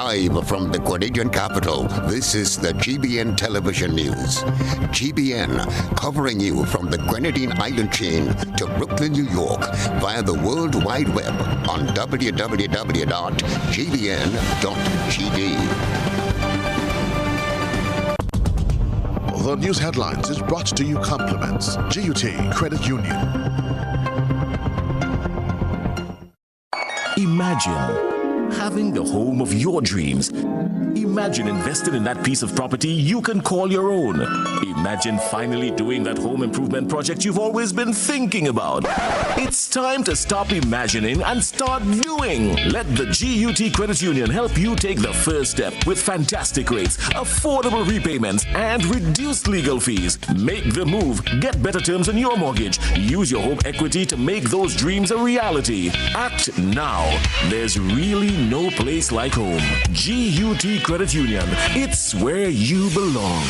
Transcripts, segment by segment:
Live from the Grenadian capital, this is the GBN Television News. GBN, covering you from the Grenadine Island chain to Brooklyn, New York, via the World Wide Web on www.gbn.gd. The news headlines is brought to you compliments GUT Credit Union. Imagine having the home of your dreams. Imagine investing in that piece of property you can call your own. Imagine finally doing that home improvement project you've always been thinking about. It's time to stop imagining and start doing. Let the GUT Credit Union help you take the first step with fantastic rates, affordable repayments, and reduced legal fees. Make the move. Get better terms on your mortgage. Use your home equity to make those dreams a reality. Act now. There's really no place like home. GUT Credit Union. It's where you belong.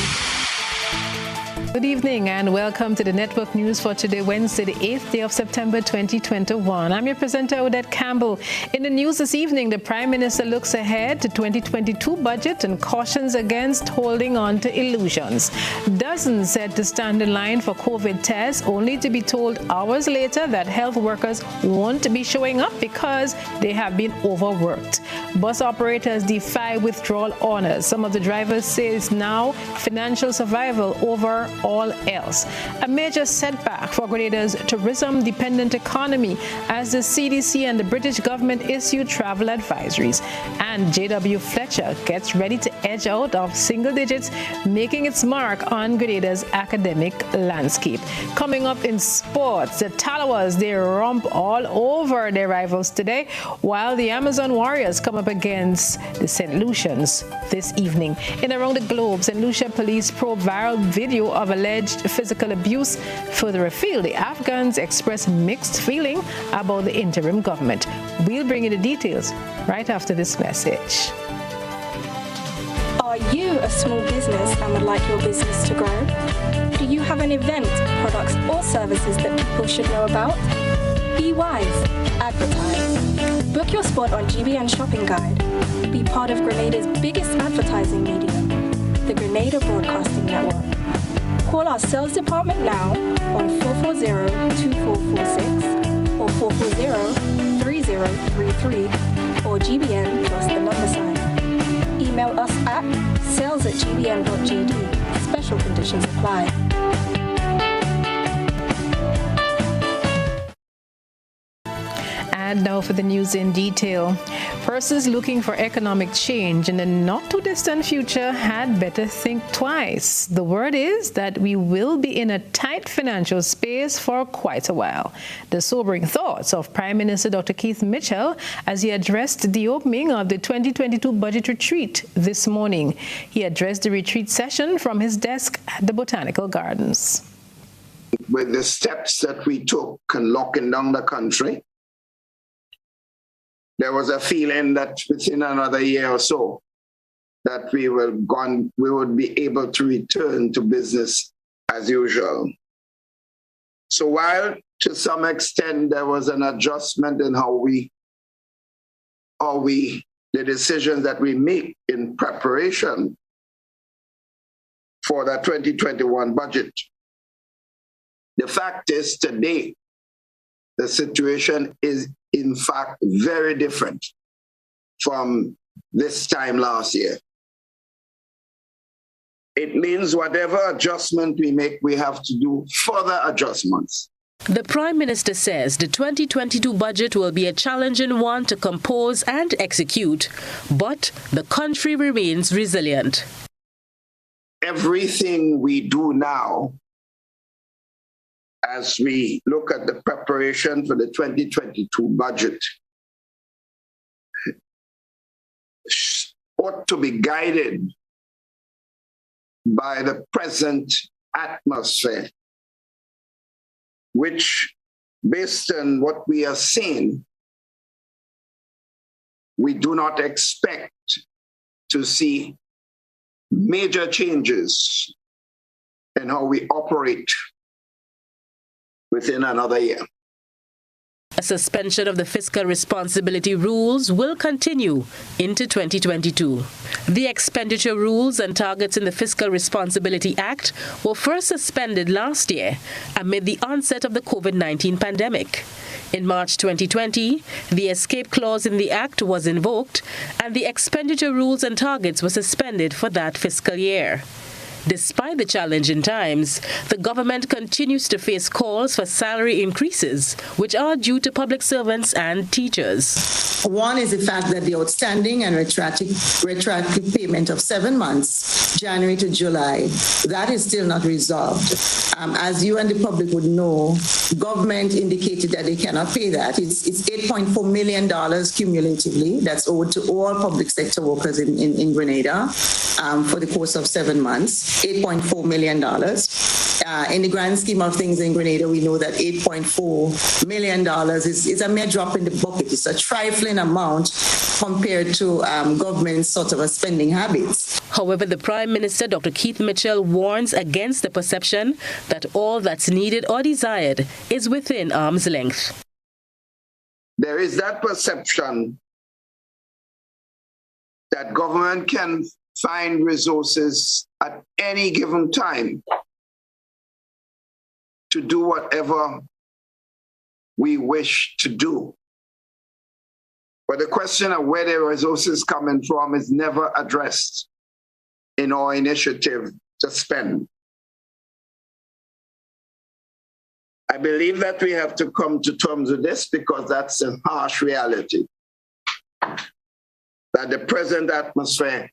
Good evening and welcome to the Network News for today, Wednesday, the 8th day of September 2021. I'm your presenter, Odette Campbell. In the news this evening, the Prime Minister looks ahead to 2022 budget and cautions against holding on to illusions. Dozens said to stand in line for COVID tests, only to be told hours later that health workers won't be showing up because they have been overworked. Bus operators defy withdrawal orders. Some of the drivers say it's now financial survival over all else. A major setback for Grenada's tourism-dependent economy as the CDC and the British government issue travel advisories. And J.W. Fletcher gets ready to edge out of single digits, making its mark on Grenada's academic landscape. Coming up in sports, the Talawas, they romp all over their rivals today, while the Amazon Warriors come up against the St. Lucians this evening. In Around the Globe, St. Lucia police probe viral video of alleged physical abuse. Further afield, the Afghans express mixed feeling about the interim government. We'll bring you the details right after this message. Are you a small business and would like your business to grow? Do you have an event, products or services that people should know about? Be wise. Advertise. Book your spot on GBN Shopping Guide. Be part of Grenada's biggest advertising medium, the Grenada Broadcasting Network. Call our sales department now on 440-2446 or 440-3033 or GBN plus the number sign. Email us at sales@gbn.gd. Special conditions apply. And now for the news in detail. Persons looking for economic change in the not-too-distant future had better think twice. The word is that we will be in a tight financial space for quite a while. The sobering thoughts of Prime Minister Dr. Keith Mitchell as he addressed the opening of the 2022 budget retreat this morning. He addressed the retreat session from his desk at the Botanical Gardens. With the steps that we took in locking down the country, there was a feeling that within another year or so that we would be able to return to business as usual. So while to some extent there was an adjustment in the decisions that we make in preparation for the 2021 budget, the fact is today the situation is in fact very different from this time last year. It means whatever adjustment we make, we have to do further adjustments. The Prime Minister says the 2022 budget will be a challenging one to compose and execute, but the country remains resilient. Everything we do now, as we look at the preparation for the 2022 budget, ought to be guided by the present atmosphere, which, based on what we are seeing, we do not expect to see major changes in how we operate within another year. A suspension of the fiscal responsibility rules will continue into 2022. The expenditure rules and targets in the Fiscal Responsibility Act were first suspended last year amid the onset of the COVID-19 pandemic. In March 2020, the escape clause in the Act was invoked and the expenditure rules and targets were suspended for that fiscal year. Despite the challenging times, the government continues to face calls for salary increases, which are due to public servants and teachers. One is the fact that the outstanding and retroactive payment of 7 months, January to July, that is still not resolved. As you and the public would know, government indicated that they cannot pay that. It's $8.4 million cumulatively that's owed to all public sector workers in Grenada for the course of 7 months. $8.4 million. In the grand scheme of things in Grenada, we know that $8.4 million is a mere drop in the bucket. It's a trifling amount compared to government's sort of a spending habits. However, the Prime Minister, Dr. Keith Mitchell, warns against the perception that all that's needed or desired is within arm's length. There is that perception that government can find resources at any given time to do whatever we wish to do. But the question of where the resources coming from is never addressed in our initiative to spend. I believe that we have to come to terms with this because that's a harsh reality. That the present atmosphere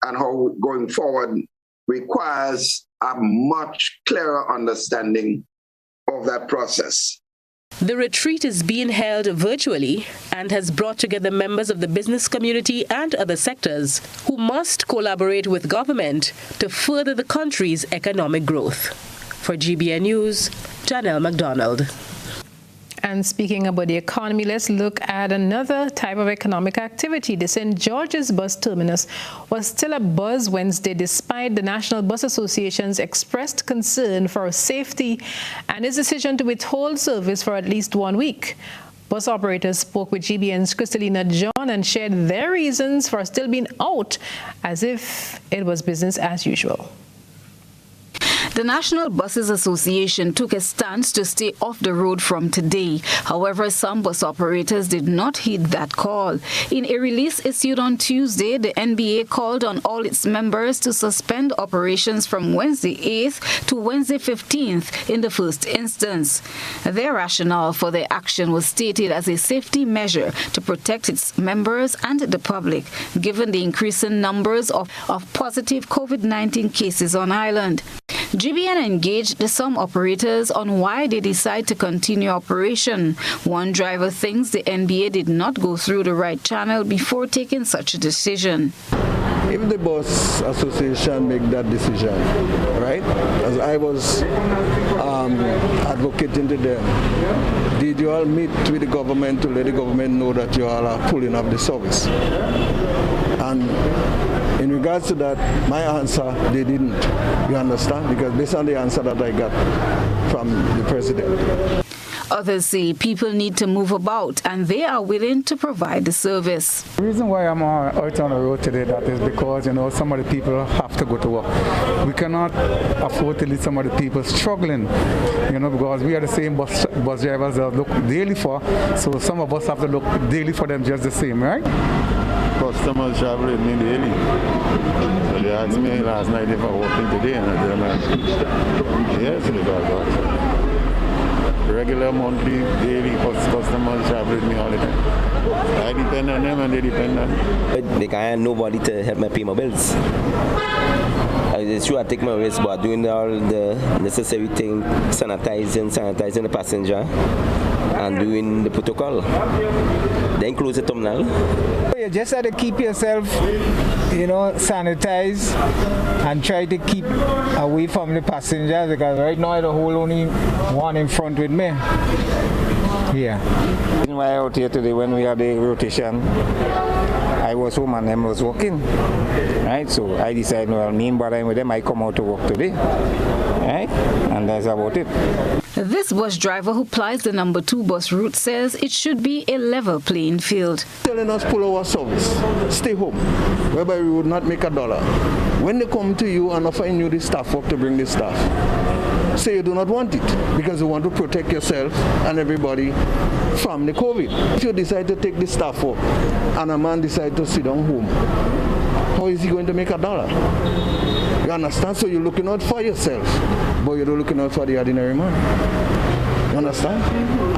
and how going forward requires a much clearer understanding of that process. The retreat is being held virtually and has brought together members of the business community and other sectors who must collaborate with government to further the country's economic growth. For GBN News, Janelle McDonald. And speaking about the economy, let's look at another type of economic activity. The St. George's bus terminus was still abuzz Wednesday despite the National Bus Association's expressed concern for safety and its decision to withhold service for at least 1 week. Bus operators spoke with GBN's Crystalina John and shared their reasons for still being out as if it was business as usual. The National Buses Association took a stance to stay off the road from today. However, some bus operators did not heed that call. In a release issued on Tuesday, the NBA called on all its members to suspend operations from Wednesday 8th to Wednesday 15th in the first instance. Their rationale for their action was stated as a safety measure to protect its members and the public, given the increasing numbers of positive COVID-19 cases on island. GBN engaged some operators on why they decide to continue operation. One driver thinks the NBA did not go through the right channel before taking such a decision. If the bus association make that decision, right, as I was advocating to them, did you all meet with the government to let the government know that you all are pulling up the service? And in regards to that, my answer, they didn't. You understand? Because based on the answer that I got from the president. Others say people need to move about and they are willing to provide the service. The reason why I'm out on the road today, that is because, some of the people have to go to work. We cannot afford to leave some of the people struggling, because we are the same bus drivers that look daily for, so some of us have to look daily for them just the same, right? Customers travel with me daily. So they asked me last night if I was working today, and I said, yes, because regular, monthly, daily customers travel with me all the time. I depend on them and they depend on me. They can't have nobody to help me pay my bills. It's true I take my risk, but doing all the necessary things, sanitizing the passenger and doing the protocol. Then close the terminal. You just have to keep yourself, sanitized and try to keep away from the passengers, because right now the whole only one in front with me. Yeah. Why out here today when we had the rotation, I was home and them was working. Right? So I decided, me bothering with them, I come out to work today. Right? And that's about it. This bus driver who plies the number 2 bus route says it should be a level playing field. Telling us pull our service, stay home, whereby we would not make a dollar. When they come to you and offering you the staff work to bring the staff, say you do not want it because you want to protect yourself and everybody from the COVID. If you decide to take the staff work and a man decides to sit down home, how is he going to make a dollar? You understand? So you're looking out for yourself, but you're not looking out for the ordinary man. You understand?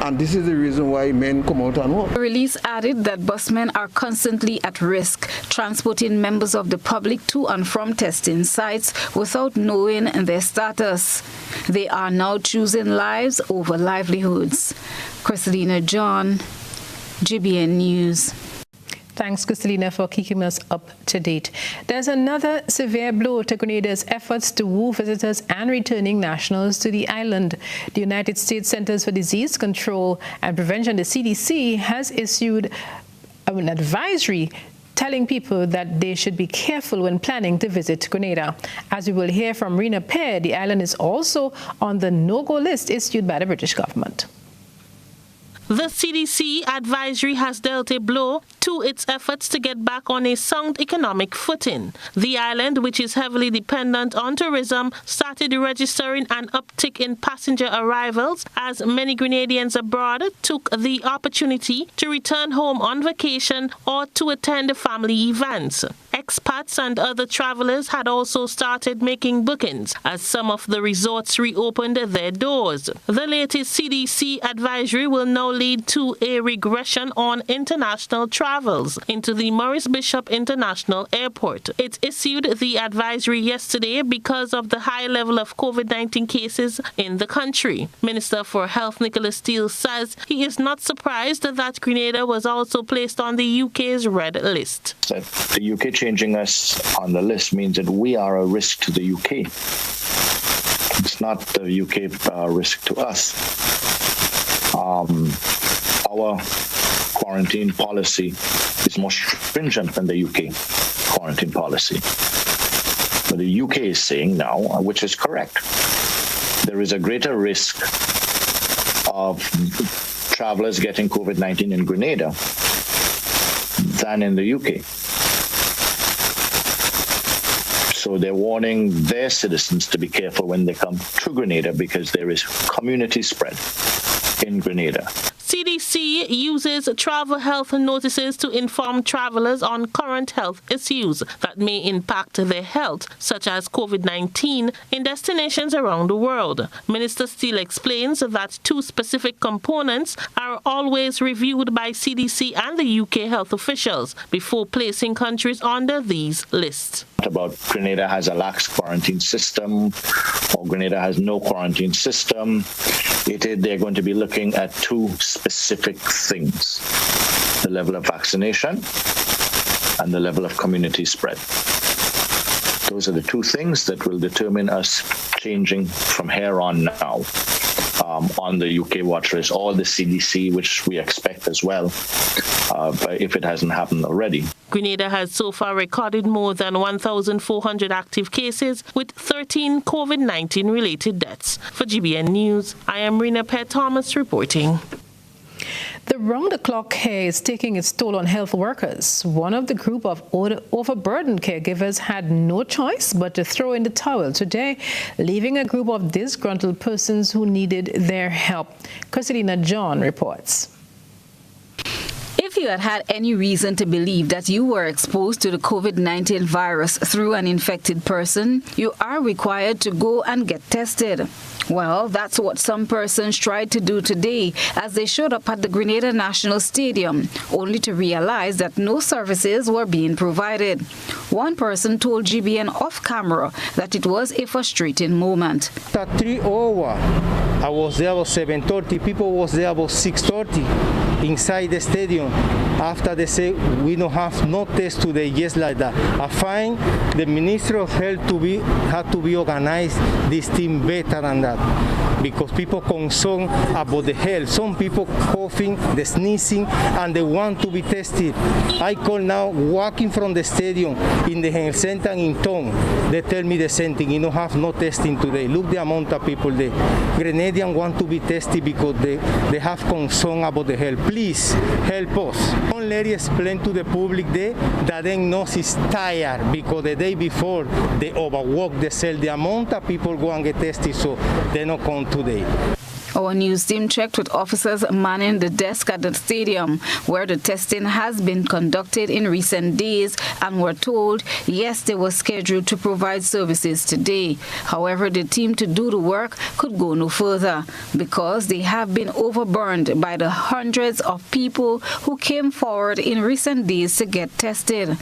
And this is the reason why men come out and work. The release added that busmen are constantly at risk, transporting members of the public to and from testing sites without knowing their status. They are now choosing lives over livelihoods. Christina John, GBN News. Thanks, Christina, for keeping us up to date. There's another severe blow to Grenada's efforts to woo visitors and returning nationals to the island. The United States Centers for Disease Control and Prevention, the CDC, has issued an advisory telling people that they should be careful when planning to visit Grenada. As we will hear from Rena Pear, the island is also on the no-go list issued by the British government. The CDC advisory has dealt a blow to its efforts to get back on a sound economic footing. The island, which is heavily dependent on tourism, started registering an uptick in passenger arrivals as many Grenadians abroad took the opportunity to return home on vacation or to attend family events. Expats and other travelers had also started making bookings as some of the resorts reopened their doors. The latest CDC advisory will now lead to a regression on international travels into the Maurice Bishop International Airport. It issued the advisory yesterday because of the high level of COVID-19 cases in the country. Minister for Health Nicholas Steele says he is not surprised that Grenada was also placed on the UK's red list. The UK changing us on the list means that we are a risk to the UK. It's not the UK risk to us. Our quarantine policy is more stringent than the UK quarantine policy. But the UK is saying now, which is correct, there is a greater risk of travelers getting COVID-19 in Grenada than in the UK. So they're warning their citizens to be careful when they come to Grenada because there is community spread in Grenada. CDC uses travel health notices to inform travelers on current health issues that may impact their health, such as COVID-19, in destinations around the world. Minister Steele explains that 2 specific components are always reviewed by CDC and the UK health officials before placing countries under these lists. About Grenada has a lax quarantine system or Grenada has no quarantine system. They're going to be looking at 2 specific things: the level of vaccination and the level of community spread. Those are the 2 things that will determine us changing from here on now on the UK watch list, or the CDC, which we expect as well, if it hasn't happened already. Grenada has so far recorded more than 1,400 active cases with 13 COVID-19 related deaths. For GBN News, I am Rena Pear Thomas reporting. The round-the-clock care is taking its toll on health workers. One of the group of overburdened caregivers had no choice but to throw in the towel today, leaving a group of disgruntled persons who needed their help. Christina John reports. If you had any reason to believe that you were exposed to the COVID-19 virus through an infected person, you are required to go and get tested. Well, that's what some persons tried to do today as they showed up at the Grenada National Stadium, only to realize that no services were being provided. One person told GBN off camera that it was a frustrating moment. At 3 hours, I was there about 7:30. People was there about 6:30. inside the stadium. After they say we don't have no test today, just like that. I find the Ministry of Health had to be organized this team better than that, because people concerned about the health. Some people coughing, the sneezing, and they want to be tested. I call now walking from the stadium in the health center in town. They tell me the same thing. You don't have no testing today. Look the amount of people there. Grenadians want to be tested because they have concern about the health. Please help us. Don't let it explain to the public there that their nose is tired because the day before they overwork the cell. The amount of people go and get tested, so they don't come today. Our news team checked with officers manning the desk at the stadium where the testing has been conducted in recent days and were told, yes, they were scheduled to provide services today. However, the team to do the work could go no further because they have been overburdened by the hundreds of people who came forward in recent days to get tested.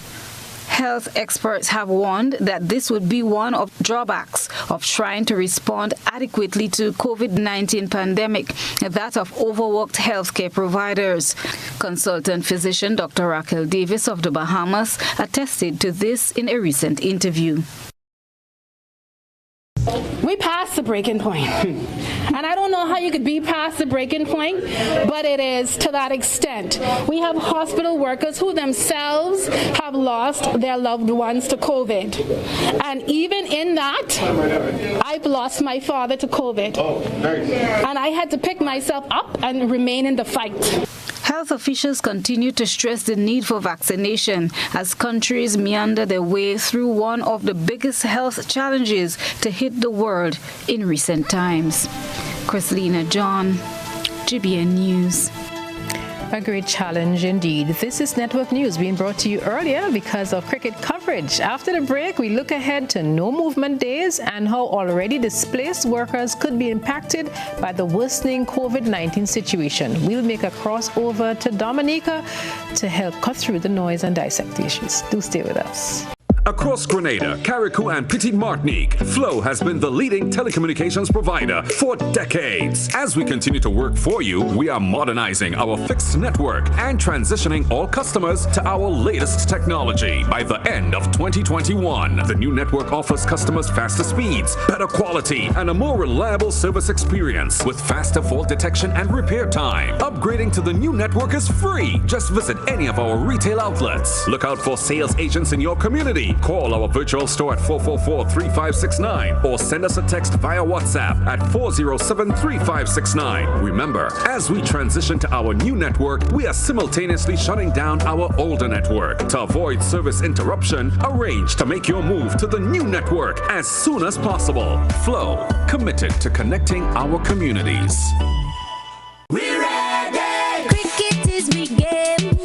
Health experts have warned that this would be one of the drawbacks of trying to respond adequately to COVID-19 pandemic, that of overworked healthcare providers. Consultant physician Dr. Raquel Davis of the Bahamas attested to this in a recent interview. We passed the breaking point. And I don't know how you could be past the breaking point, but it is to that extent. We have hospital workers who themselves have lost their loved ones to COVID. And even in that, I've lost my father to COVID. And I had to pick myself up and remain in the fight. Health officials continue to stress the need for vaccination as countries meander their way through one of the biggest health challenges to hit the world in recent times. Chrislina John, GBN News. A great challenge indeed. This is Network News being brought to you earlier because of cricket coverage. After the break, we look ahead to no movement days and how already displaced workers could be impacted by the worsening COVID-19 situation. We'll make a crossover to Dominica to help cut through the noise and dissect the issues. Do stay with us. Across Grenada, Carriacou, and Petite Martinique, Flow has been the leading telecommunications provider for decades. As we continue to work for you, we are modernizing our fixed network and transitioning all customers to our latest technology. By the end of 2021, the new network offers customers faster speeds, better quality, and a more reliable service experience with faster fault detection and repair time. Upgrading to the new network is free. Just visit any of our retail outlets. Look out for sales agents in your community. Call our virtual store at 444-3569 or send us a text via WhatsApp at 407-3569. Remember, as we transition to our new network, we are simultaneously shutting down our older network. To avoid service interruption, arrange to make your move to the new network as soon as possible. Flow, committed to connecting our communities. We're ready! Cricket is big game,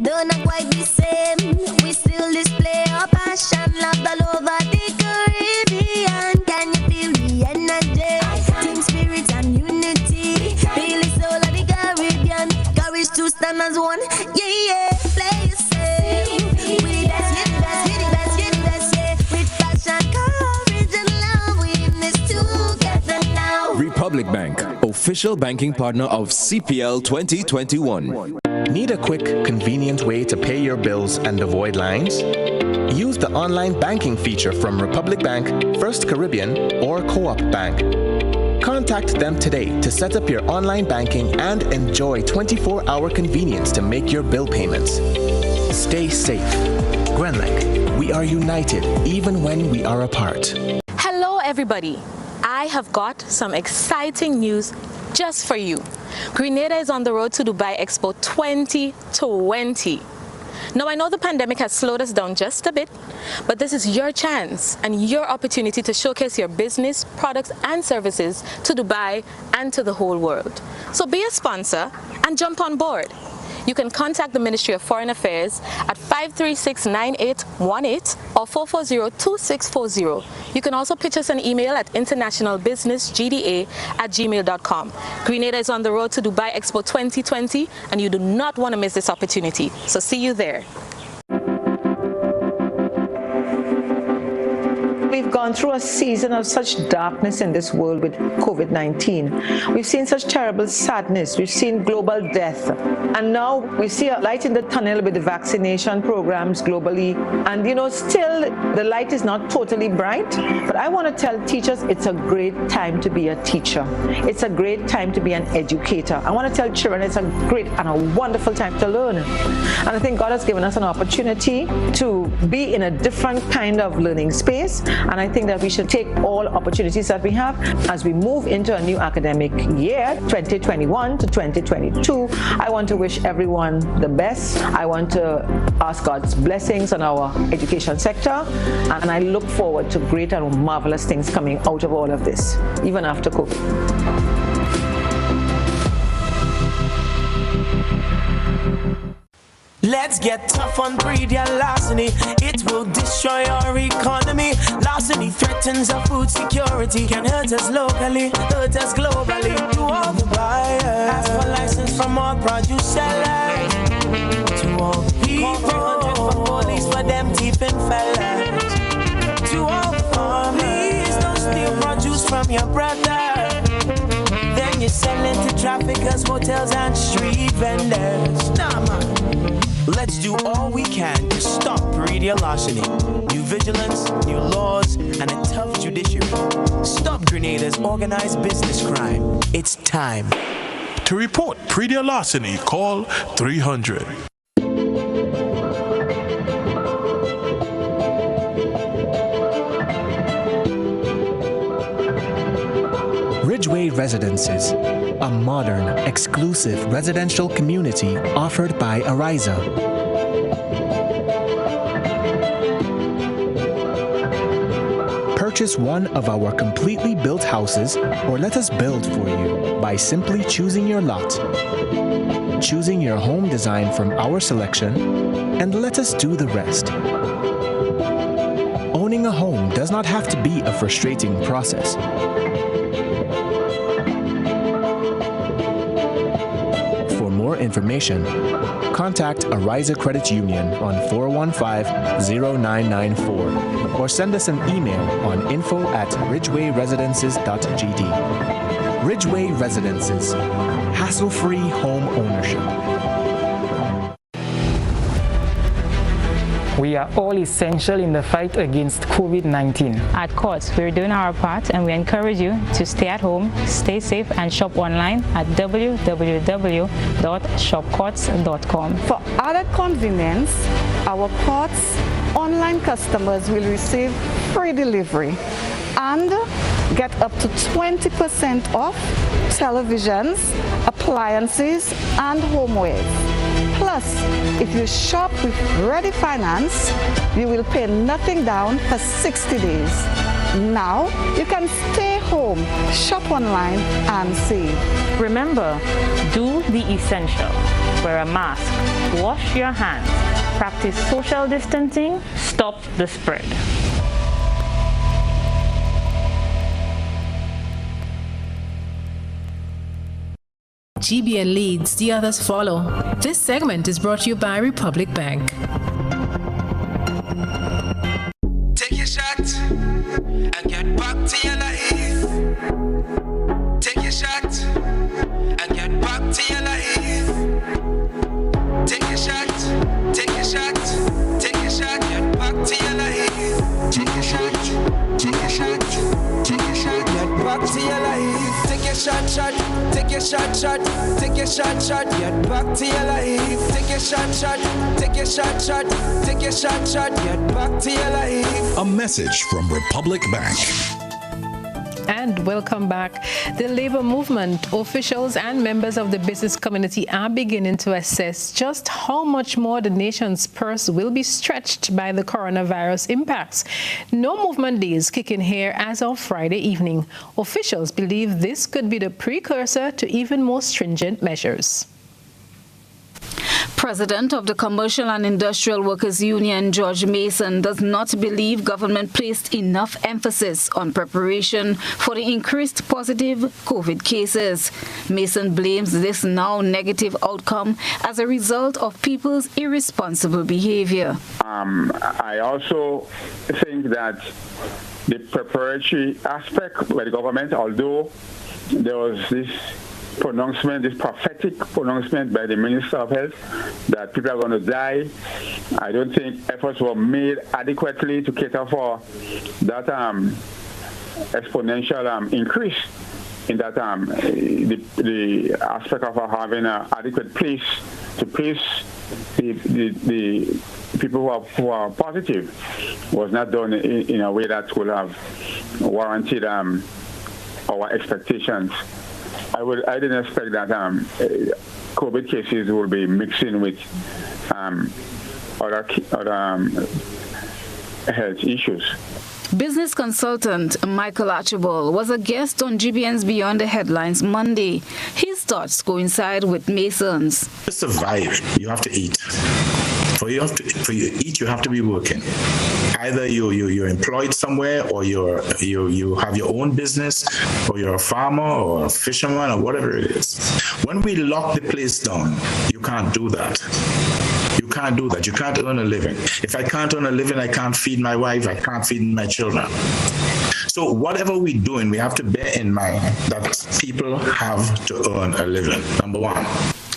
don't know quite the same. We still display our passion, love all over the Caribbean. Can you feel the energy? Team spirit and unity. Feel the soul of the Caribbean. Courage to stand as one. Yeah, yeah. Play it safe. We the best, we the best, we the best, yeah. With passion, courage, and love, we in this together now. Republic Bank, official banking partner of CPL 2021. Need a quick, convenient way to pay your bills and avoid lines? Use the online banking feature from Republic Bank, First Caribbean, or Co-op Bank. Contact them today to set up your online banking and enjoy 24-hour convenience to make your bill payments. Stay safe. Grenlec, we are united even when we are apart. Hello everybody. I have got some exciting news just for you. Grenada is on the road to Dubai Expo 2020. Now, I know the pandemic has slowed us down just a bit, but this is your chance and your opportunity to showcase your business, products, and services to Dubai and to the whole world. So be a sponsor and jump on board. You can contact the Ministry of Foreign Affairs at 536-9818 or 440-2640. You can also pitch us an email at internationalbusinessgda@gmail.com. Grenada is on the road to Dubai Expo 2020, and you do not want to miss this opportunity. So see you there. We've got gone through a season of such darkness in this world with COVID-19. We've seen such terrible sadness. We've seen global death. And now we see a light in the tunnel with the vaccination programs globally. And, still the light is not totally bright. But I want to tell teachers it's a great time to be a teacher. It's a great time to be an educator. I want to tell children it's a great and a wonderful time to learn. And I think God has given us an opportunity to be in a different kind of learning space. And I think that we should take all opportunities that we have as we move into a new academic year, 2021 to 2022. I want to wish everyone the best. I want to ask God's blessings on our education sector. And I look forward to great and marvelous things coming out of all of this, even after COVID. Let's get tough on media larceny. It will destroy our economy. Larceny threatens our food security. Can hurt us locally, hurt us globally. To all the buyers, ask for license from all produce sellers. To all people, 300 for police for them thieving fellas. To all the farmers, don't steal produce from your brother. Then you sell it to traffickers, hotels and street vendors. Nah, man. Let's do all we can to stop media larceny. New vigilance, new laws, and a tough judiciary. Stop Grenada's organized business crime. It's time. To report media larceny, call 300. Ridgeway Residences, a modern, exclusive residential community offered by Ariza. Purchase one of our completely built houses or let us build for you by simply choosing your lot, choosing your home design from our selection, and let us do the rest. Owning a home does not have to be a frustrating process. Information, contact Ariza Credit Union on 415-0994 or send us an email on info@ridgewayresidences.gd. Ridgeway Residences, hassle-free home ownership. We are all essential in the fight against COVID-19. At Courts, we're doing our part and we encourage you to stay at home, stay safe, and shop online at www.shopcourts.com. For added convenience, our Courts online customers will receive free delivery and get up to 20% off televisions, appliances, and homewares. Plus, if you shop with Ready Finance, you will pay nothing down for 60 days. Now, you can stay home, shop online, and save. Remember, do the essential. Wear a mask, wash your hands, practice social distancing, stop the spread. GBN leads, the others follow. This segment is brought to you by Republic Bank. Take your shot and get back to your life. Take your shot and get back to your life. Take your shot, take your shot, take your shot, get back to your life. Take your shot, take your shot, take your shot, get back to your life. Take your shot, take your shot, take your shot, get back to your life. Take your shot, take your shot, take your shot, get back to your life. A message from Republic Bank. And welcome back. The labor movement, officials and members of the business community are beginning to assess just how much more the nation's purse will be stretched by the coronavirus impacts. No movement days kick in here as of Friday evening. Officials believe this could be the precursor to even more stringent measures. President of the Commercial and Industrial Workers Union, George Mason, does not believe government placed enough emphasis on preparation for the increased positive COVID cases. Mason blames this now negative outcome as a result of people's irresponsible behavior. I also think that the preparatory aspect by the government, although there was this pronouncement, this prophetic pronouncement by the Minister of Health that people are going to die. I don't think efforts were made adequately to cater for that exponential increase in that the aspect of having an adequate place to place the people who are positive was not done in a way that would have warranted our expectations. I didn't expect that COVID cases will be mixing with other health issues. Business consultant Michael Archibald was a guest on GBN's Beyond the Headlines Monday. His thoughts coincide with Mason's. To survive, you have to eat. For you to eat, you have to be working. Either you're employed somewhere, or you have your own business, or you're a farmer or a fisherman or whatever it is. When we lock the place down, you can't do that. You can't do that. You can't earn a living. If I can't earn a living, I can't feed my wife, I can't feed my children. So whatever we're doing, we have to bear in mind that people have to earn a living, number one.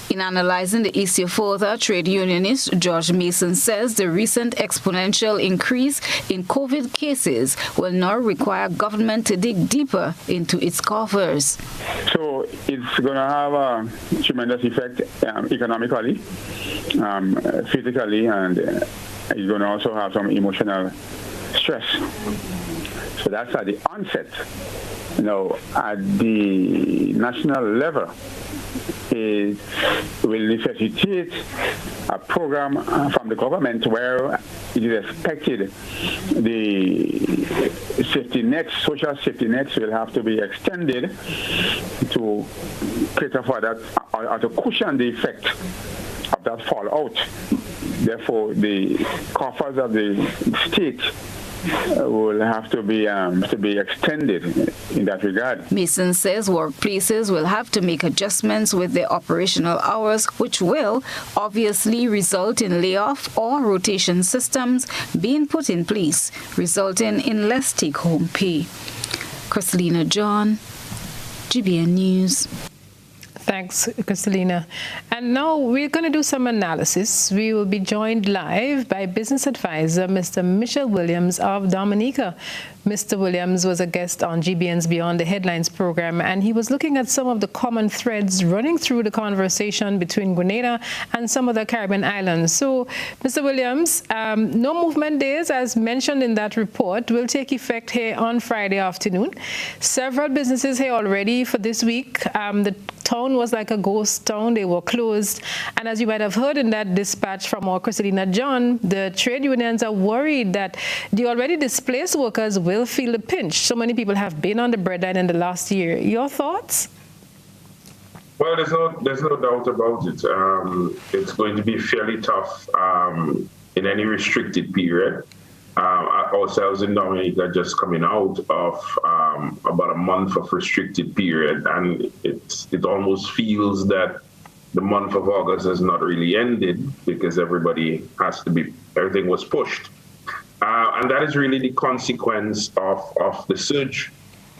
In analyzing the issue further, trade unionist George Mason says the recent exponential increase in COVID cases will now require government to dig deeper into its coffers. So it's going to have a tremendous effect economically, physically, and it's going to also have some emotional stress. So that's at the onset. At the national level, it will necessitate a program from the government where it is expected the safety nets, social safety nets, will have to be extended to cater for that, or to cushion the effect of that fallout. Therefore, the coffers of the state will have to be extended in that regard. Mason says workplaces will have to make adjustments with their operational hours, which will obviously result in layoff or rotation systems being put in place, resulting in less take-home pay. Kristalina John, GBN News. Thanks, Kristalina. And now we're going to do some analysis. We will be joined live by business advisor Mr. Michel Williams of Dominica. Mr. Williams was a guest on GBN's Beyond the Headlines program, and he was looking at some of the common threads running through the conversation between Grenada and some of the Caribbean islands. So, Mr. Williams, no movement days, as mentioned in that report, will take effect here on Friday afternoon. Several businesses here already for this week. The town was like a ghost town. They were closed. And as you might have heard in that dispatch from our Kristalina John, the trade unions are worried that the already displaced workers will feel the pinch. So many people have been on the breadline in the last year. Your thoughts? Well, there's no doubt about it. It's going to be fairly tough in any restricted period. Ourselves in Dominica just coming out of about a month of restricted period, and it almost feels that the month of August has not really ended because everything was pushed. And that is really the consequence of the surge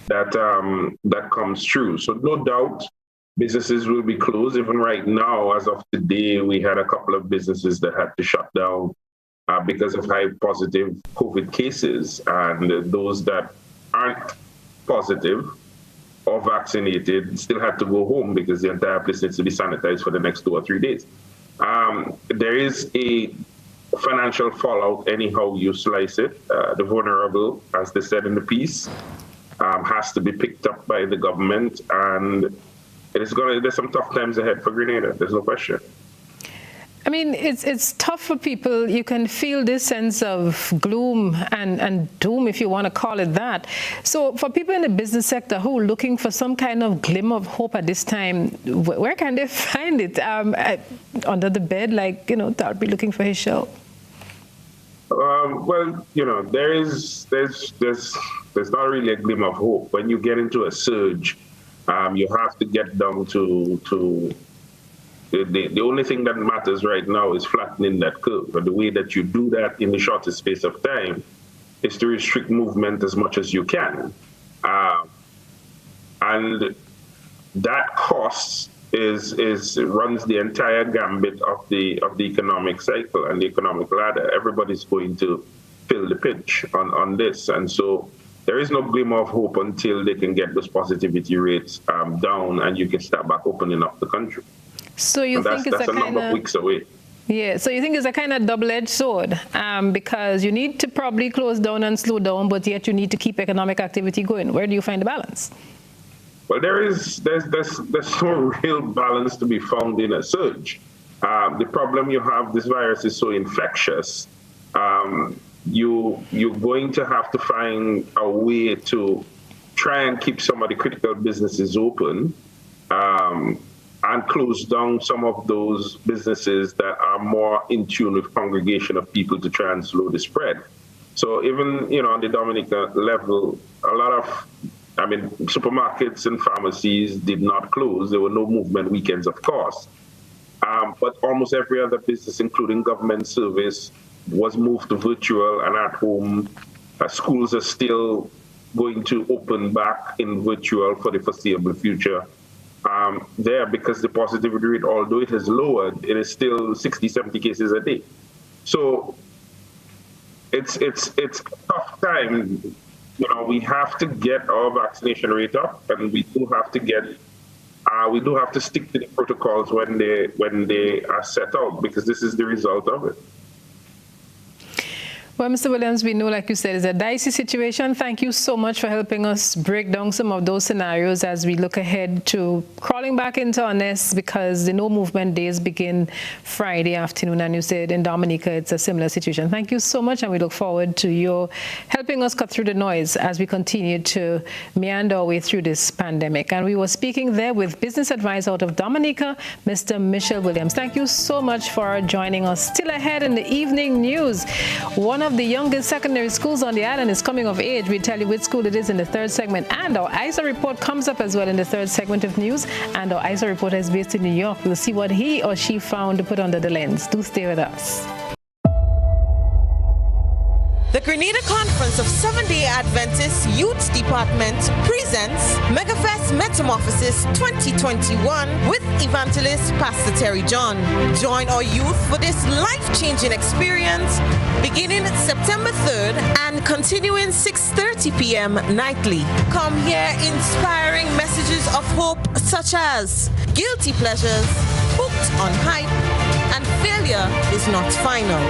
that comes through. So no doubt businesses will be closed. Even right now, as of today, we had a couple of businesses that had to shut down because of high positive COVID cases. And those that aren't positive or vaccinated still had to go home because the entire place needs to be sanitized for the next 2 or 3 days. There is a financial fallout anyhow you slice it. The vulnerable, as they said in the piece, has to be picked up by the government, and there's some tough times ahead for Grenada. There's no question. I mean, it's tough for people. You can feel this sense of gloom and doom, if you want to call it that. So for people in the business sector who are looking for some kind of glimmer of hope at this time, where can they find it? Under the bed, like, that would be looking for his show. Well, there's not really a glimmer of hope. When you get into a surge, you have to get down to the only thing that matters right now is flattening that curve. But the way that you do that in the shortest space of time is to restrict movement as much as you can. And that cost runs the entire gambit of the economic cycle and the economic ladder. Everybody's going to feel the pinch on this. And so there is no glimmer of hope until they can get those positivity rates down and you can start back opening up the country. So you think that's a number of weeks away. Yeah, so you think it's a kind of double-edged sword because you need to probably close down and slow down, but yet you need to keep economic activity going. Where do you find the balance? Well, there's no real balance to be found in a surge. The problem you have, this virus is so infectious. You're going to have to find a way to try and keep some of the critical businesses open and close down some of those businesses that are more in tune with congregation of people to try and slow the spread. So even, on the Dominica level, a lot of, supermarkets and pharmacies did not close. There were no movement weekends, of course. But almost every other business, including government service, was moved to virtual and at home. Schools are still going to open back in virtual for the foreseeable future. There, because the positivity rate, although it has lowered, it is still 60, 70 cases a day. So it's a tough time. We have to get our vaccination rate up, and we do have to stick to the protocols when they are set out, because this is the result of it. Well, Mr. Williams, we know, like you said, it's a dicey situation. Thank you so much for helping us break down some of those scenarios as we look ahead to crawling back into our nests, because the no movement days begin Friday afternoon. And you said in Dominica, it's a similar situation. Thank you so much. And we look forward to your helping us cut through the noise as we continue to meander our way through this pandemic. And we were speaking there with business advisor out of Dominica, Mr. Michelle Williams. Thank you so much for joining us. Still ahead in the evening news, one of the youngest secondary schools on the island is coming of age. We tell you which school it is in the third segment. And our ISA report comes up as well in the third segment of news. And our ISA reporter is based in New York. We'll see what he or she found to put under the lens. Do stay with us. The Grenada Conference of Seventh-day Adventist Youth Department presents Megafest Metamorphosis 2021 with evangelist Pastor Terry John. Join our youth for this life-changing experience beginning September 3rd and continuing 6:30 p.m. nightly. Come hear inspiring messages of hope such as guilty pleasures, hooked on hype, and failure is not final.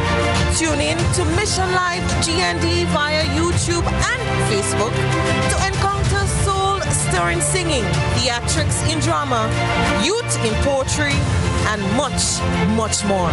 Tune in to Mission Live GND via YouTube and Facebook to encounter soul-stirring singing, theatrics in drama, youth in poetry, and much, much more.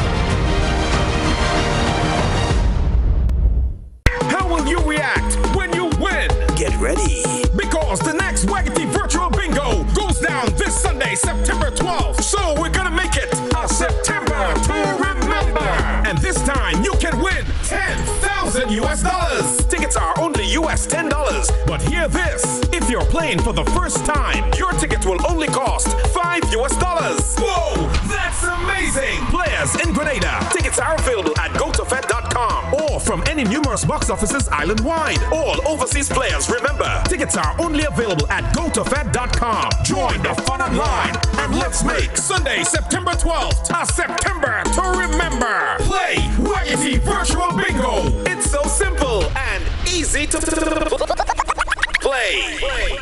How will you react when you win? Get ready, because the next Waggity Virtual Bingo goes down this Sunday, September 12th. So we're gonna make it a September to remember. And this time you can win $10,000 US. Tickets are only US $10. But hear this: if you're playing for the first time, your ticket will only cost $5 US. Whoa, that's amazing! Players in Grenada, tickets are available at gotofed.com or from any numerous box offices island-wide. All overseas players, remember, tickets are only available at gotofed.com. Join the fun online and let's make Sunday, September 12th, a September to remember. Play Waggity Virtual Bingo. It's so simple and easy to play.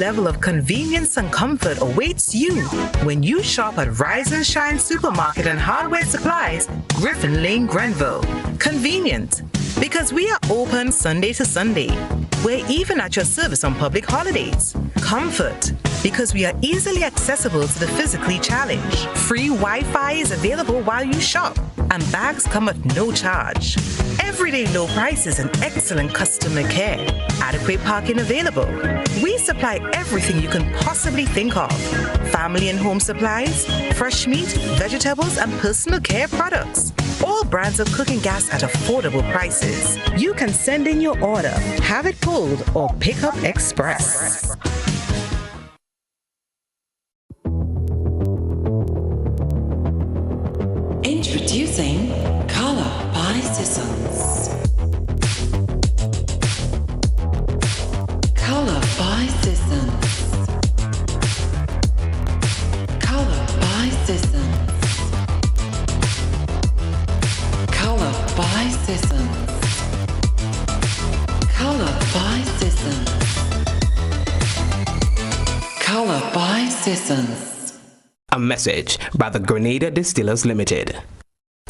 Level of convenience and comfort awaits you when you shop at Rise and Shine Supermarket and Hardware Supplies, Griffin Lane, Grenville. Convenient, because we are open Sunday to Sunday. We're even at your service on public holidays. Comfort, because we are easily accessible to the physically challenged. Free Wi-Fi is available while you shop. and bags come at no charge. Everyday low prices and excellent customer care. Adequate parking available. We supply everything you can possibly think of. Family and home supplies, fresh meat, vegetables, and personal care products. All brands of cooking gas at affordable prices. You can send in your order, have it pulled, or pick up express. Introducing Color by Sissons. Color by Sissons. Color by Sissons. Color by Sissons. Color by Sissons. Color by Sissons. A message by the Grenada Distillers Limited.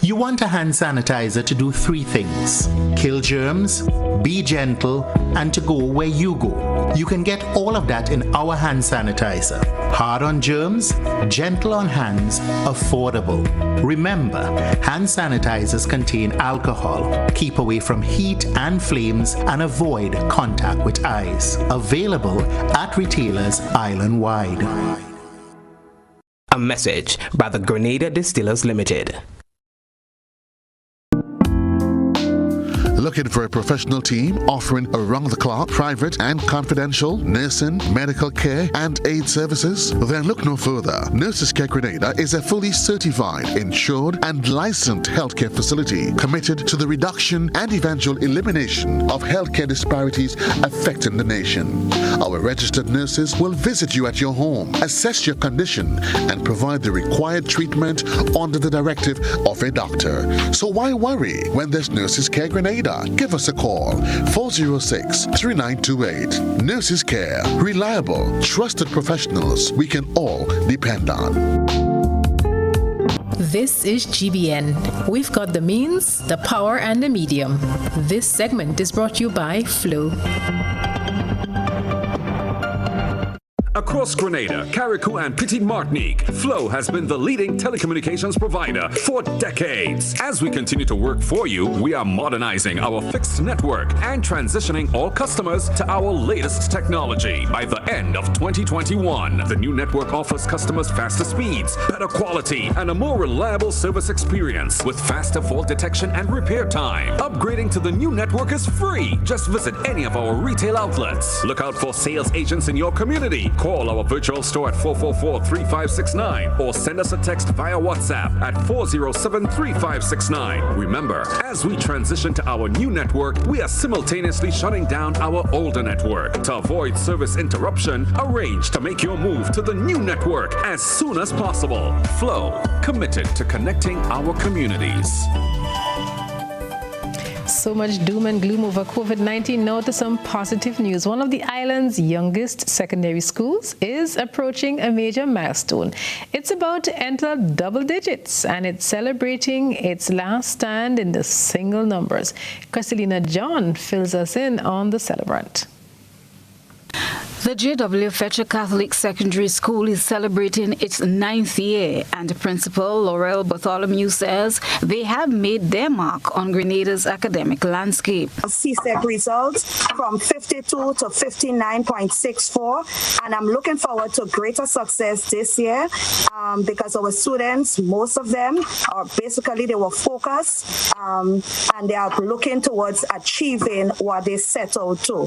You want a hand sanitizer to do 3 things: kill germs, be gentle, and to go where you go. You can get all of that in our hand sanitizer. Hard on germs, gentle on hands, affordable. Remember, hand sanitizers contain alcohol. Keep away from heat and flames and avoid contact with eyes. Available at retailers island-wide. A message by the Grenada Distillers Limited. Looking for a professional team offering around-the-clock, private and confidential nursing, medical care, and aid services? Then look no further. Nurses Care Grenada is a fully certified, insured, and licensed healthcare facility committed to the reduction and eventual elimination of healthcare disparities affecting the nation. Our registered nurses will visit you at your home, assess your condition, and provide the required treatment under the directive of a doctor. So why worry when there's Nurses Care Grenada? Give us a call, 406-3928. Nurses Care, reliable, trusted professionals we can all depend on. This is GBN. We've got the means, the power, and the medium. This segment is brought to you by Flow. Across Grenada, Carriacou, and Petite Martinique, Flow has been the leading telecommunications provider for decades. As we continue to work for you, we are modernizing our fixed network and transitioning all customers to our latest technology. By the end of 2021, the new network offers customers faster speeds, better quality, and a more reliable service experience with faster fault detection and repair time. Upgrading to the new network is free. Just visit any of our retail outlets. Look out for sales agents in your community. Call our virtual store at 444-3569 or send us a text via WhatsApp at 407-3569. Remember, as we transition to our new network, we are simultaneously shutting down our older network. To avoid service interruption, arrange to make your move to the new network as soon as possible. Flow, committed to connecting our communities. So much doom and gloom over COVID-19. Now to some positive news. One of the island's youngest secondary schools is approaching a major milestone. It's about to enter double digits, and it's celebrating its last stand in the single numbers. Kristalina John fills us in on the celebrant. The J.W. Fletcher Catholic Secondary School is celebrating its 9th year, and Principal Laurel Bartholomew says they have made their mark on Grenada's academic landscape. CSEC results from 52 to 59.64, and I'm looking forward to greater success this year because our students, most of them, are basically they were focused and they are looking towards achieving what they set out to.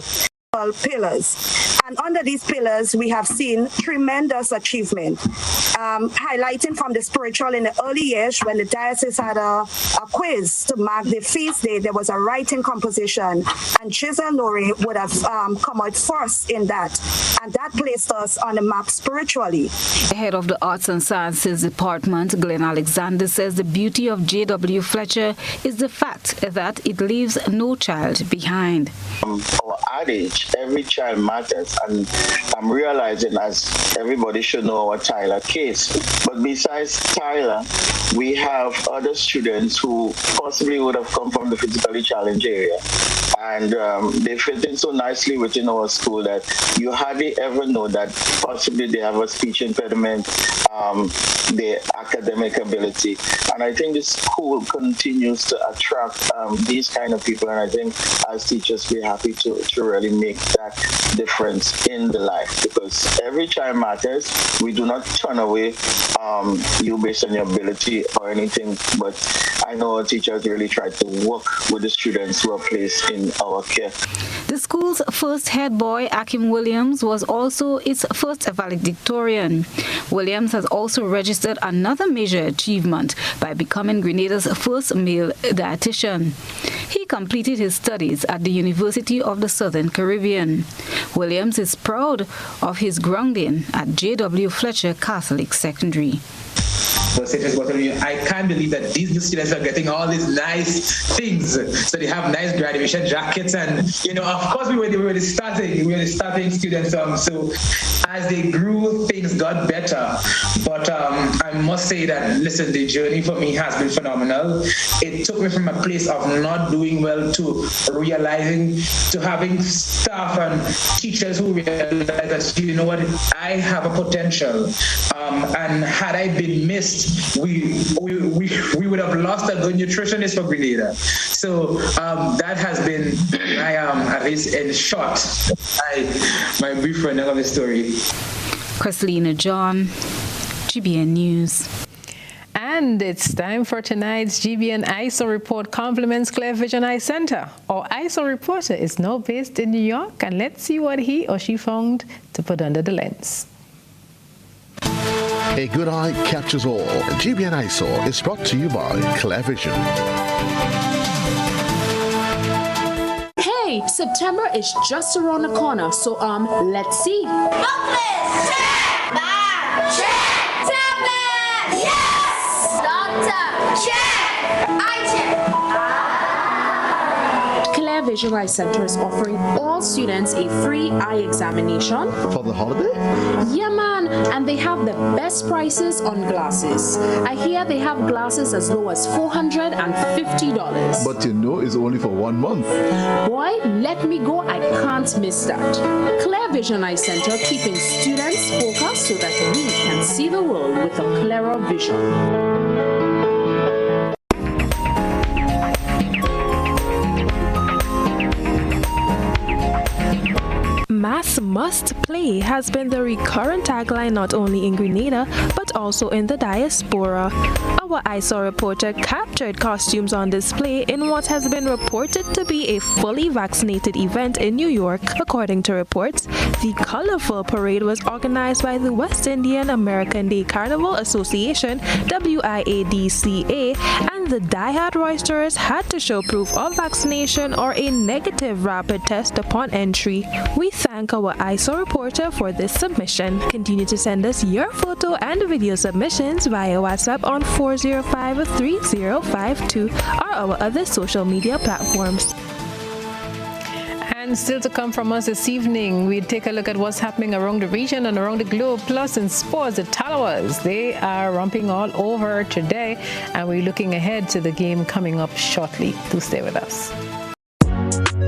Pillars, and under these pillars we have seen tremendous achievement, highlighting from the spiritual in the early years when the diocese had a quiz to mark the feast day. There was a writing composition, and Giselle Nori would have come out first in that, and that placed us on the map spiritually. The head of the Arts and Sciences Department, Glenn Alexander, says the beauty of J.W. Fletcher is the fact that it leaves no child behind. Our adage, every child matters, and I'm realizing, as everybody should know, our Tyler case. But besides Tyler, we have other students who possibly would have come from the physically challenged area And they fit in so nicely within our school that you hardly ever know that possibly they have a speech impediment, their academic ability. And I think the school continues to attract these kind of people. And I think as teachers, we're happy to really make that difference in the life, because every child matters. We do not turn away you based on your ability or anything, but I know our teachers really try to work with the students who are placed in our care. The school's first head boy, Akim Williams, was also its first valedictorian. Williams has also registered another major achievement by becoming Grenada's first male dietitian. He completed his studies at the University of the Southern Caribbean. Williams is proud of his grounding at J.W. Fletcher Catholic Secondary. I can't believe that these new students are getting all these nice things. So they have nice graduation jackets, and of course we were the starting students. So as they grew, things got better. But I must say that the journey for me has been phenomenal. It took me from a place of not doing well to realizing, to having staff and teachers who realize that I have a potential. And had I been missed, we would have lost a good nutritionist for Grenada. So that has been at least in short, my brief running of the story. Chrislina John, GBN News. And it's time for tonight's GBN ISO report. Compliments Clear Vision Eye Center. Our ISO reporter is now based in New York, and let's see what he or she found to put under the lens. A good eye captures all. GBN ISO is brought to you by Clear Vision. Hey, September is just around the corner, so let's see. Booklist, check! Bag, check! Tablet, yes! Doctor, check! Eye check! Clear Vision Eye Center is offering all students a free eye examination. For the holiday? Yeah, man, and they have the best prices on glasses. I hear they have glasses as low as $450. But it's only for 1 month. Boy, let me go, I can't miss that. Clear Vision Eye Center, keeping students focused so that we can see the world with a clearer vision. Mass must play has been the recurrent tagline not only in Grenada but also in the diaspora. Our ISO reporter captured costumes on display in what has been reported to be a fully vaccinated event in New York. According to reports, the colorful parade was organized by the West Indian American Day Carnival Association, WIADCA, and the diehard roisterers had to show proof of vaccination or a negative rapid test upon entry. We thank our ISO reporter for this submission. Continue to send us your photo and video submissions via WhatsApp on 405-3052 or our other social media platforms. And still to come from us this evening, we take a look at what's happening around the region and around the globe. Plus in sports, the Talawas, they are romping all over today, and we're looking ahead to the game coming up shortly. Do stay with us.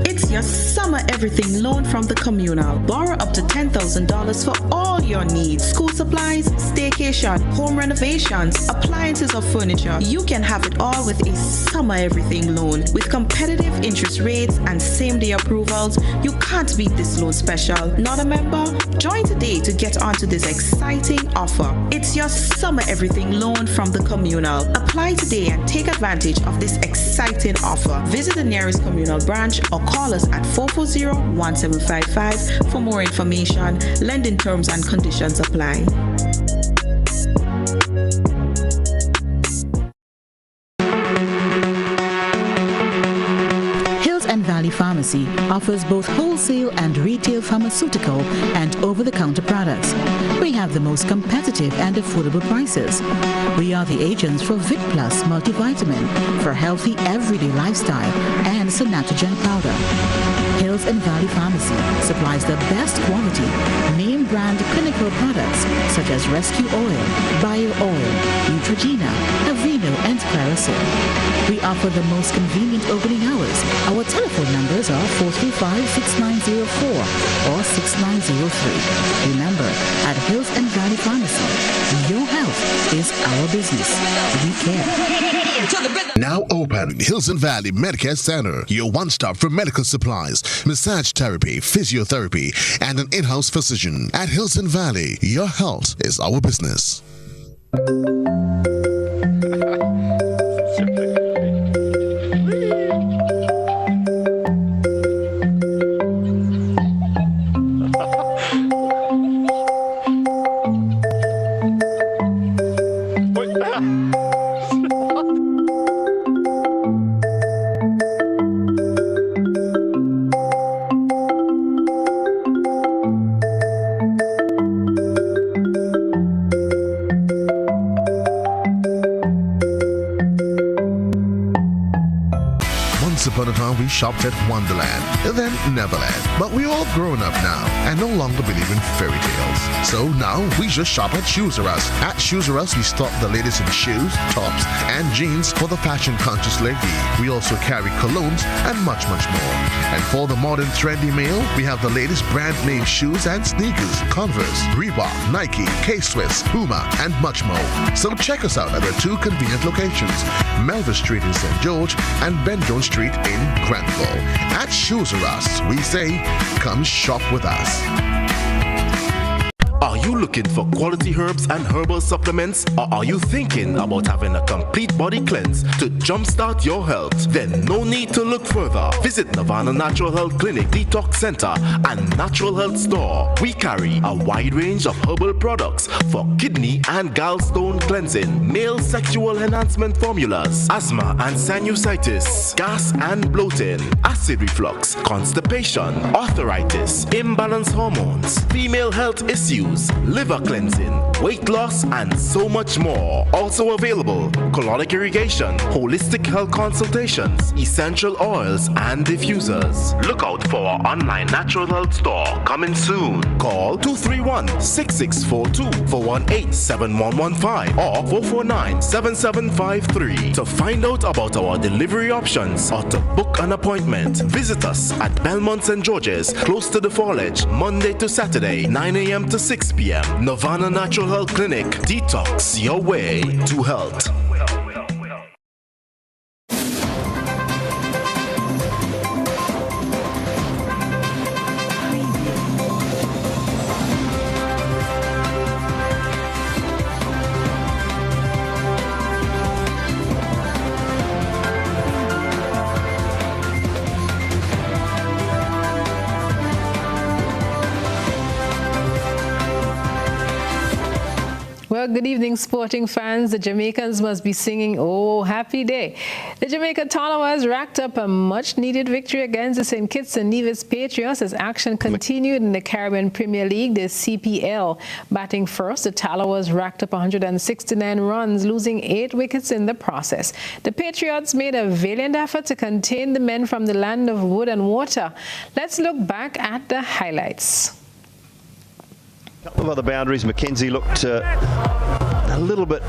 It's your summer everything loan from the Communal. Borrow up to $10,000 for all your needs. School supplies, staycation, home renovations, appliances or furniture. You can have it all with a summer everything loan. With competitive interest rates and same-day approvals, you can't beat this loan special. Not a member? Join today to get onto this exciting offer. It's your summer everything loan from the Communal. Apply today and take advantage of this exciting offer. Visit the nearest Communal branch or call us at 440-1755 for more information. Lending terms and conditions apply. Valley Pharmacy offers both wholesale and retail pharmaceutical and over-the-counter products. We have the most competitive and affordable prices. We are the agents for Vit Plus multivitamin for healthy everyday lifestyle and Sonatrogen powder. Hills and Valley Pharmacy supplies the best quality, name brand clinical products such as Rescue Oil, Bio Oil, Neutrogena, Aveeno, and Clarissa. We offer the most convenient opening hours. Our telephone numbers are 435-6904 or 6903. Remember, at Hills and Valley Pharmacy, your health is our business. We care. Now open Hills and Valley Medicare Center, your one-stop for medical supplies, massage therapy, physiotherapy, and an in-house physician. At Hills and Valley, your health is our business. Upon a time we shopped at Wonderland, then Neverland. But we're all grown up now and no longer believe in fairy tales. So now we just shop at Shoes R Us. At Shoes R Us, we stock the latest in shoes, tops, and jeans for the fashion-conscious lady. We also carry colognes and much, much more. And for the modern trendy male, we have the latest brand name shoes and sneakers, Converse, Reebok, Nike, K-Swiss, Puma, and much more. So check us out at our two convenient locations, Melville Street in St. George and Ben Jones Street in Granville. At Shoes R Us, we say, come shop with us. Are you looking for quality herbs and herbal supplements? Or are you thinking about having a complete body cleanse to jumpstart your health? Then no need to look further. Visit Nirvana Natural Health Clinic, Detox Center, and Natural Health Store. We carry a wide range of herbal products for kidney and gallstone cleansing, male sexual enhancement formulas, asthma and sinusitis, gas and bloating, acid reflux, constipation, arthritis, imbalanced hormones, female health issues, liver cleansing, weight loss, and so much more. Also available, colonic irrigation, holistic health consultations, essential oils, and diffusers. Look out for our online natural health store coming soon. Call 231-6642 for 18-7115 or 449-7753 to find out about our delivery options or to book an appointment. Visit us at Belmont St. George's, close to the Fallage, Monday to Saturday, 9 a.m. to 6 p.m. Nirvana Natural Health Clinic. Detox your way to health. Well, good evening, sporting fans. The Jamaicans must be singing, "Oh, happy day." The Jamaica Tallawahs racked up a much-needed victory against the St. Kitts and Nevis Patriots as action continued in the Caribbean Premier League, the CPL. Batting first, the Tallawahs racked up 169 runs, losing 8 wickets in the process. The Patriots made a valiant effort to contain the men from the land of wood and water. Let's look back at the highlights. A couple of other boundaries. Mackenzie looked a little bit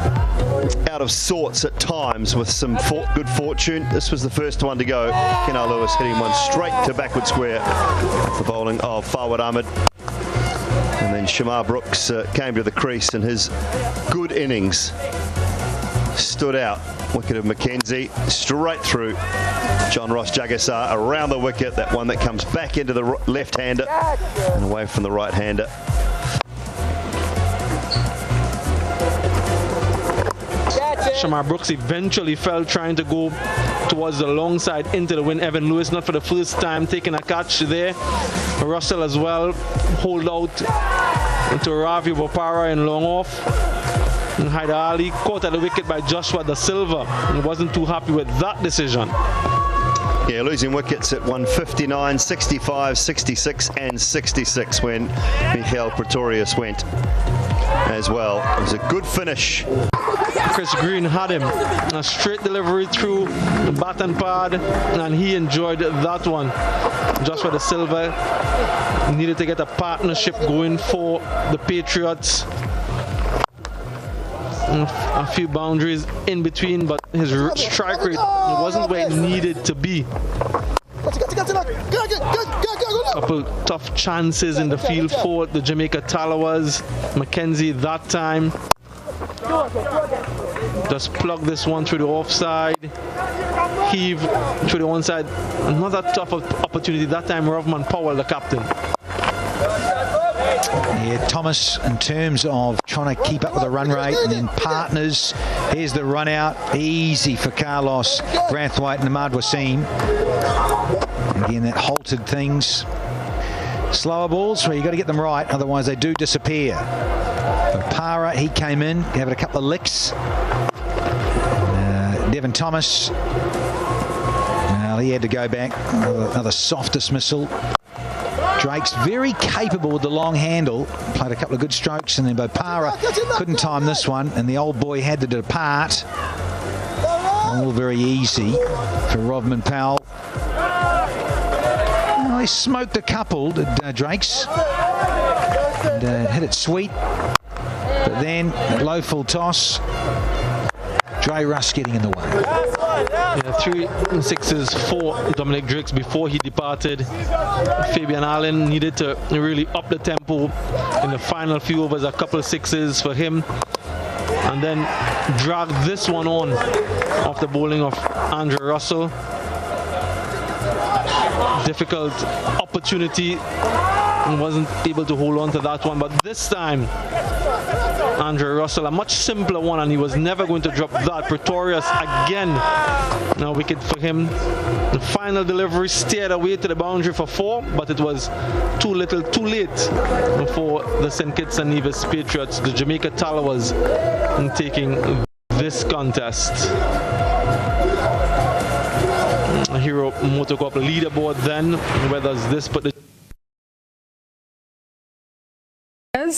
out of sorts at times with some good fortune. This was the first one to go. Kenar Lewis hitting one straight to backward square off the bowling of Fawad Ahmed. And then Shamar Brooks came to the crease and his good innings stood out. Wicket of Mackenzie straight through John Ross Jagassar around the wicket. That one that comes back into the left-hander and away from the right-hander. Shamar Brooks eventually fell trying to go towards the long side into the wind. Evan Lewis not for the first time taking a catch there. Russell as well hold out into Ravi Bopara and long off. And Haider Ali caught at the wicket by Joshua Da Silva and wasn't too happy with that decision. Yeah, losing wickets at 159, 65, 66 and 66 when Michael Pretorius went as well. It was a good finish. Chris Green had him. A straight delivery through the bat and pad, and he enjoyed that one. Joshua Da Silva needed to get a partnership going for the Patriots. a few boundaries in between, but his strike rate wasn't where it needed to be. Couple tough chances in the field for the Jamaica Talawas. Mackenzie that time just plugged this one through the offside. Heave through the onside. Another tough opportunity. That time Rovman Powell, the captain. Yeah, Thomas, in terms of trying to keep up with the run rate, and then partners. Here's the run out. Easy for Carlos Brathwaite and Ahmad Wasim. Again, that halted things. Slower balls, where you got to get them right, otherwise they do disappear. But Para, he came in, gave it a couple of licks. Devon Thomas, well, he had to go back. Another soft dismissal. Drake's very capable with the long handle. Played a couple of good strokes, and then Bopara couldn't time this one, and the old boy had to depart. All very easy for Rovman Powell. Well, he smoked a couple, Drake's, and hit it sweet. But then, low full toss, Dre Russ getting in the way. Yeah, 3 6s for Dominic Drakes before he departed. Fabian Allen needed to really up the tempo in the final few overs, a couple of 6s for him. And then drag this one on off the bowling of Andrew Russell. Difficult opportunity, and wasn't able to hold on to that one, but this time Andrew Russell, a much simpler one, and he was never going to drop that. Pretorius again, now wicket for him. The final delivery steered away to the boundary for 4, but it was too little too late for the St. Kitts and Nevis Patriots. The Jamaica Talawas taking this contest. Hero Motor Corp leaderboard then, where does this put the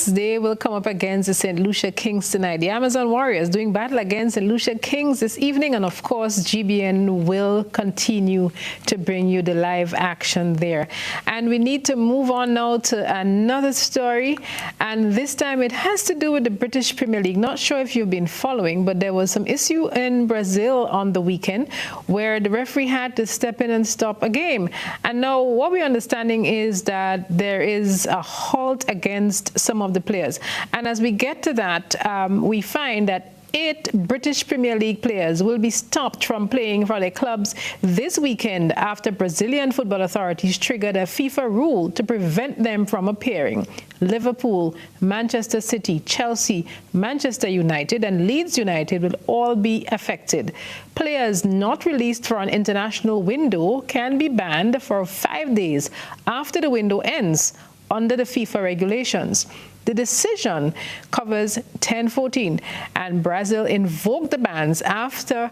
They will come up against the St. Lucia Kings tonight. The Amazon Warriors doing battle against St. Lucia Kings this evening, and of course GBN will continue to bring you the live action there. And we need to move on now to another story, and this time it has to do with the British Premier League. Not sure if you've been following, but there was some issue in Brazil on the weekend where the referee had to step in and stop a game. And now what we're understanding is that there is a halt against some of the players. And as we get to that, we find that 8 British Premier League players will be stopped from playing for their clubs this weekend after Brazilian football authorities triggered a FIFA rule to prevent them from appearing. Liverpool, Manchester City, Chelsea, Manchester United and Leeds United will all be affected. Players not released for an international window can be banned for 5 days after the window ends under the FIFA regulations. The decision covers 10-14, and Brazil invoked the bans after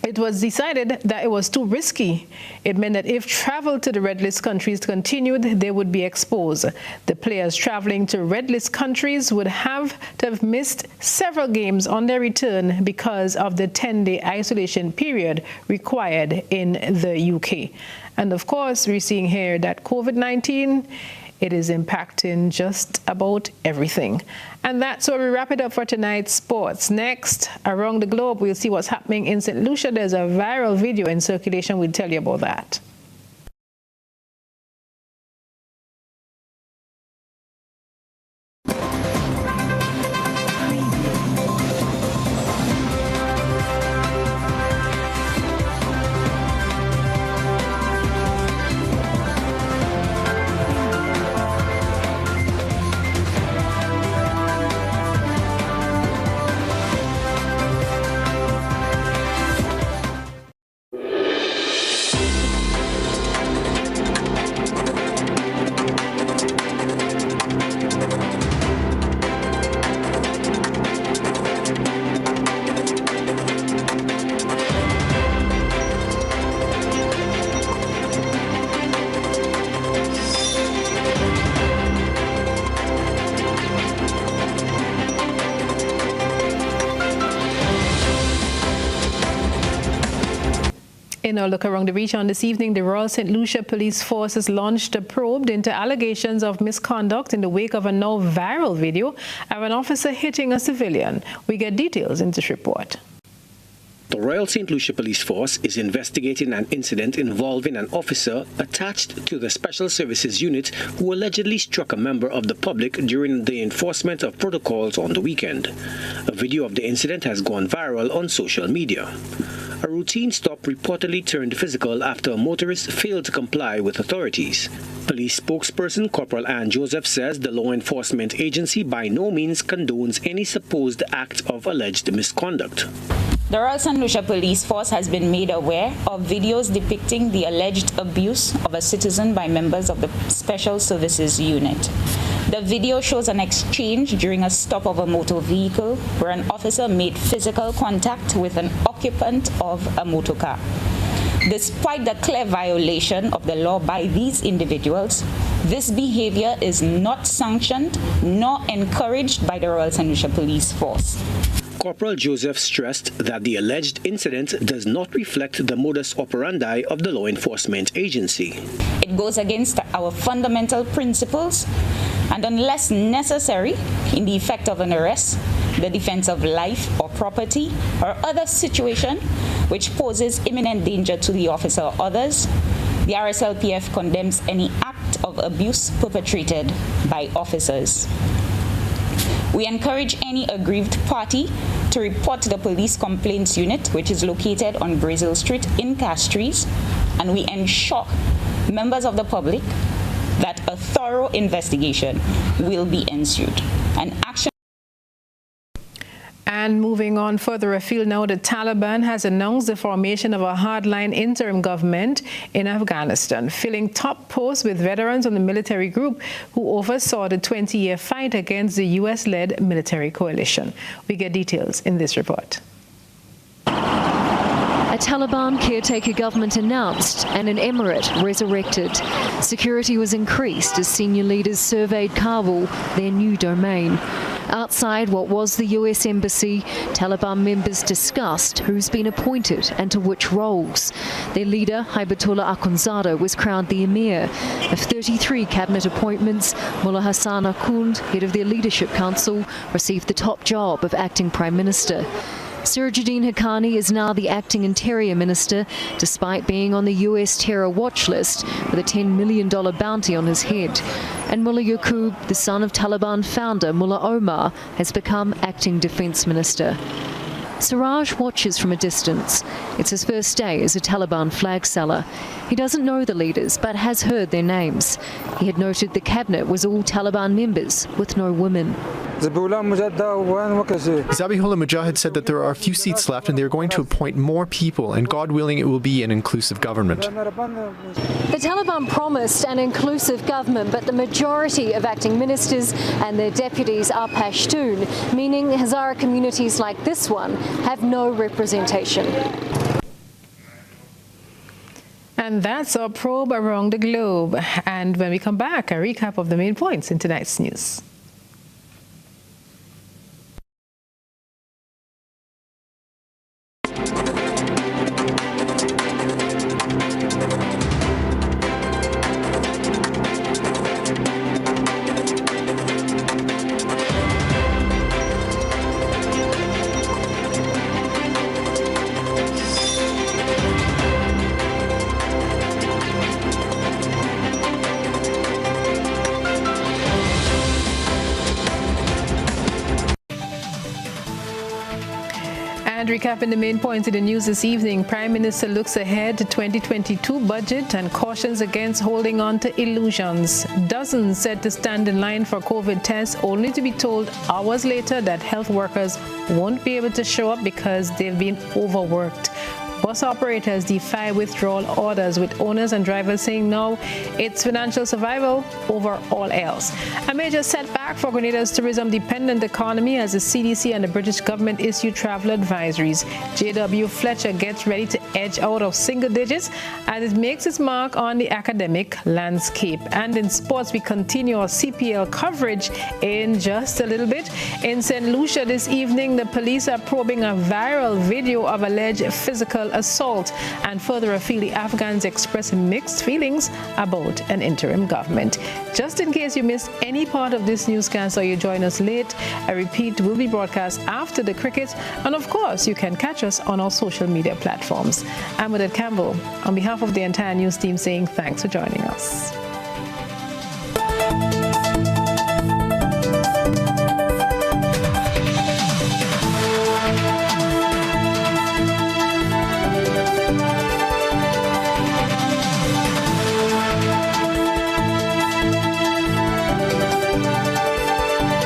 it was decided that it was too risky. It meant that if travel to the red list countries continued, they would be exposed. The players traveling to red list countries would have to have missed several games on their return because of the 10-day isolation period required in the UK. And of course, we're seeing here that COVID-19, it is impacting just about everything. And that's where we wrap it up for tonight's sports. Next, around the globe, we'll see what's happening in St. Lucia. There's a viral video in circulation. We'll tell you about that. In our look around the region this evening, the Royal St. Lucia Police Force has launched a probe into allegations of misconduct in the wake of a now viral video of an officer hitting a civilian. We get details in this report. The Royal St. Lucia Police Force is investigating an incident involving an officer attached to the Special Services Unit who allegedly struck a member of the public during the enforcement of protocols on the weekend. A video of the incident has gone viral on social media. A routine stop reportedly turned physical after a motorist failed to comply with authorities. Police spokesperson Corporal Ann Joseph says the law enforcement agency by no means condones any supposed act of alleged misconduct. The Royal St. Lucia Police Force has been made aware of videos depicting the alleged abuse of a citizen by members of the Special Services Unit. The video shows an exchange during a stop of a motor vehicle where an officer made physical contact with an occupant of a motor car. Despite the clear violation of the law by these individuals, this behavior is not sanctioned nor encouraged by the Royal St. Lucia Police Force. Corporal Joseph stressed that the alleged incident does not reflect the modus operandi of the law enforcement agency. It goes against our fundamental principles, and unless necessary in the effect of an arrest, the defense of life or property, or other situation which poses imminent danger to the officer or others, the RSLPF condemns any act of abuse perpetrated by officers. We encourage any aggrieved party to report to the Police Complaints Unit, which is located on Brazil Street in Castries, and we ensure members of the public that a thorough investigation will be ensued. An action. And moving on further afield now, the Taliban has announced the formation of a hardline interim government in Afghanistan, filling top posts with veterans of the military group who oversaw the 20-year fight against the U.S.-led military coalition. We get details in this report. A Taliban caretaker government announced and an emirate resurrected. Security was increased as senior leaders surveyed Kabul, their new domain. Outside what was the US Embassy, Taliban members discussed who's been appointed and to which roles. Their leader, Hibatullah Akhundzada, was crowned the emir. Of 33 cabinet appointments, Mullah Hassan Akhund, head of their leadership council, received the top job of acting prime minister. Sirajuddin Haqqani is now the acting interior minister, despite being on the US terror watch list with a $10 million bounty on his head. And Mullah Yaqub, the son of Taliban founder Mullah Omar, has become acting defense minister. Siraj watches from a distance. It's his first day as a Taliban flag seller. He doesn't know the leaders, but has heard their names. He had noted the cabinet was all Taliban members, with no women. Zabihullah Mujahid said that there are a few seats left and they're going to appoint more people, and God willing it will be an inclusive government. The Taliban promised an inclusive government, but the majority of acting ministers and their deputies are Pashtun, meaning Hazara communities like this one have no representation. And that's our probe around the globe. And when we come back, a recap of the main points in tonight's news. And recapping the main points in the news this evening, Prime Minister looks ahead to 2022 budget and cautions against holding on to illusions. Dozens said to stand in line for COVID tests, only to be told hours later that health workers won't be able to show up because they've been overworked. Bus operators defy withdrawal orders, with owners and drivers saying no, it's financial survival over all else. A major setback for Grenada's tourism-dependent economy as the CDC and the British government issue travel advisories. J.W. Fletcher gets ready to edge out of single digits as it makes its mark on the academic landscape. And in sports, we continue our CPL coverage in just a little bit. In St. Lucia this evening, the police are probing a viral video of alleged physical assault. And further afield, the Afghans express mixed feelings about an interim government. Just in case you missed any part of this newscast or you join us late, a repeat will be broadcast after the cricket. And of course, you can catch us on our social media platforms. I'm Odette Campbell, on behalf of the entire news team, saying thanks for joining us.